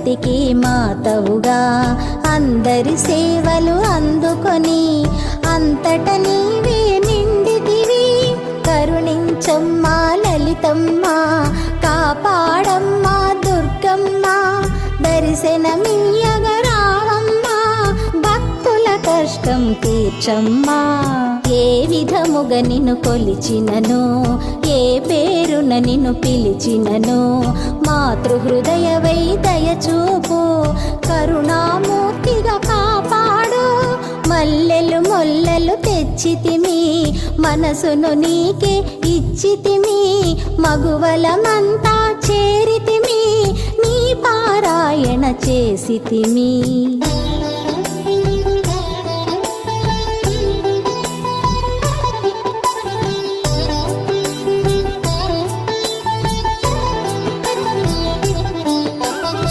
జగతికి మాతవుగా అందరి సేవలు అందుకొని అంతట నీవే నిండితివి. కరుణించమ్మా లలితమ్మ, కాపాడమ్మా దుర్గమ్మ, దర్శనమియ్యగరావమ్మా, భక్తుల కష్టం తీర్చమ్మా. ఏ విధముగా నిన్ను కొలిచినను, ఏ పేరున నిన్ను పిలిచినను, మాతృహృదయవై దయచూపు, కరుణామూర్తిగా కాపాడు. మల్లెలు మొల్లలు తెచ్చితిమి, మనసును నీకే ఇచ్చితిమి, మగువలమంతా చేరితిమి, నీ పారాయణ చేసితిమి.